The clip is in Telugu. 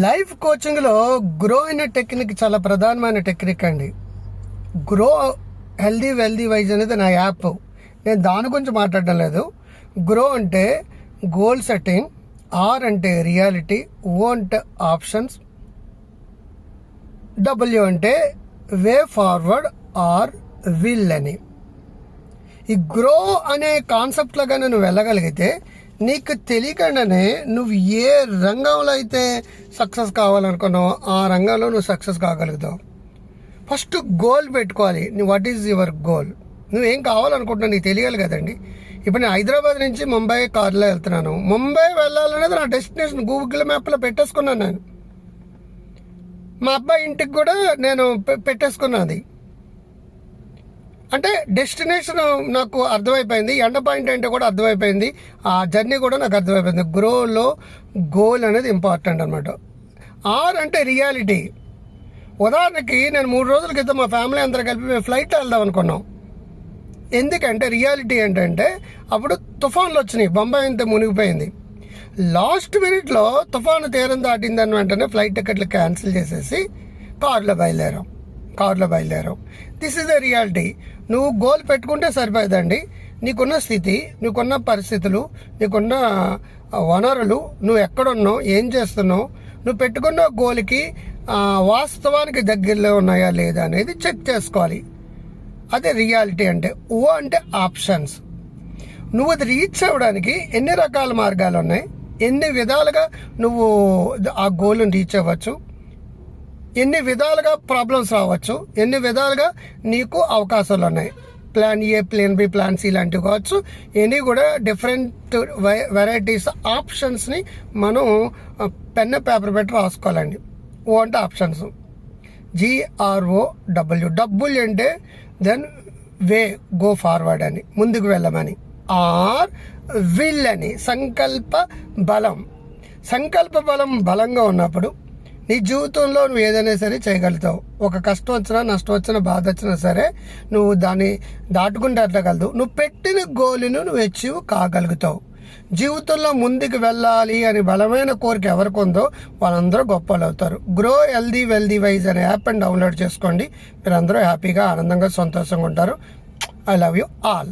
లైఫ్ కోచింగ్లో గ్రో అనే టెక్నిక్ చాలా ప్రధానమైన టెక్నిక్ అండి. గ్రో హెల్దీ వెల్దీ వైజ్ అనేది నా యాప్. నేను దాని గురించి మాట్లాడడం లేదు. గ్రో అంటే గోల్ సెట్టింగ్, ఆర్ అంటే రియాలిటీ, ఓ అంటే ఆప్షన్స్, డబ్ల్యూ అంటే వే ఫార్వర్డ్ ఆర్ విల్ అని. ఈ గ్రో అనే కాన్సెప్ట్లో కానీ నువ్వు వెళ్ళగలిగితే నీకు తెలియకుండానే నువ్వు ఏ రంగంలో అయితే సక్సెస్ కావాలనుకున్నావో ఆ రంగంలో నువ్వు సక్సెస్ కాగలుగుతావు. ఫస్ట్ గోల్ పెట్టుకోవాలి. What is your goal? నువ్వేం కావాలనుకుంటున్నావు నీకు తెలియాలి కదండి. ఇప్పుడు నేను హైదరాబాద్ నుంచి ముంబై కార్లో వెళ్తున్నాను. ముంబై వెళ్ళాలనేది నా డెస్టినేషన్ గూగుల్ మ్యాప్లో పెట్టేసుకున్నాను. నేను మా అబ్బాయి ఇంటికి కూడా నేను పెట్టేసుకున్నది. అంటే డెస్టినేషన్ నాకు అర్థమైపోయింది, ఎండ పాయింట్ అంటే కూడా అర్థమైపోయింది, ఆ జర్నీ కూడా నాకు అర్థమైపోయింది. గ్రోలో గోల్ అనేది ఇంపార్టెంట్ అనమాట. ఆర్ అంటే రియాలిటీ. ఉదాహరణకి నేను 3 రోజుల క్రితం మా ఫ్యామిలీ అందరూ కలిపి మేము ఫ్లైట్ వెళ్దాం అనుకున్నాం. ఎందుకంటే రియాలిటీ ఏంటంటే అప్పుడు తుఫాన్లు వచ్చినాయి, బొంబాయి అంతా మునిగిపోయింది. లాస్ట్ మినిట్లో తుఫాను తీరం దాటిందని వెంటనే ఫ్లైట్ టికెట్లు క్యాన్సిల్ చేసేసి కారులో బయలుదేరాం. This is the reality. నువ్వు గోల్ పెట్టుకుంటే సరిపోదండి. నీకున్న స్థితి, నీకున్న పరిస్థితులు, నీకున్న వనరులు, నువ్వు ఎక్కడున్నావు, ఏం చేస్తున్నావు, నువ్వు పెట్టుకున్న గోల్కి వాస్తవానికి దగ్గరలో ఉన్నాయా లేదా అనేది చెక్ చేసుకోవాలి. అదే రియాలిటీ అంటే. ఓ అంటే ఆప్షన్స్. నువ్వు అది రీచ్ అవ్వడానికి ఎన్ని రకాల మార్గాలు ఉన్నాయి, ఎన్ని విధాలుగా నువ్వు ఆ గోల్ని రీచ్ అవ్వచ్చు, ఎన్ని విధాలుగా ప్రాబ్లమ్స్ రావచ్చు, ఎన్ని విధాలుగా నీకు అవకాశాలు ఉన్నాయి. Plan A, plan B, plan C లాంటివి కావచ్చు. ఎన్ని కూడా డిఫరెంట్ వెరైటీస్ ఆప్షన్స్ని మనం పెన్ పేపర్ పెట్టి రాసుకోవాలండి. ఓ అంటే ఆప్షన్స్, GROW అంటే దెన్ వే, గో ఫార్వర్డ్ అని, ముందుకు వెళ్ళమని. ఆర్ విల్ అని, సంకల్ప బలం బలంగా ఉన్నప్పుడు నీ జీవితంలో నువ్వు ఏదైనా సరే చేయగలుగుతావు. ఒక కష్టం వచ్చినా, నష్టం వచ్చినా, బాధ వచ్చినా సరే నువ్వు దాన్ని దాటుకుంటే అట్లగలదు. నువ్వు పెట్టిన గోలును నువ్వు అచీవ్ కాగలుగుతావు. జీవితంలో ముందుకు వెళ్ళాలి అని బలమైన కోరిక ఎవరికి ఉందో వాళ్ళందరూ గొప్పలు అవుతారు. గ్రో హెల్దీ వెల్దీ వైజ్ అనే యాప్ని డౌన్లోడ్ చేసుకోండి. మీరందరూ హ్యాపీగా, ఆనందంగా, సంతోషంగా ఉంటారు. I love you all.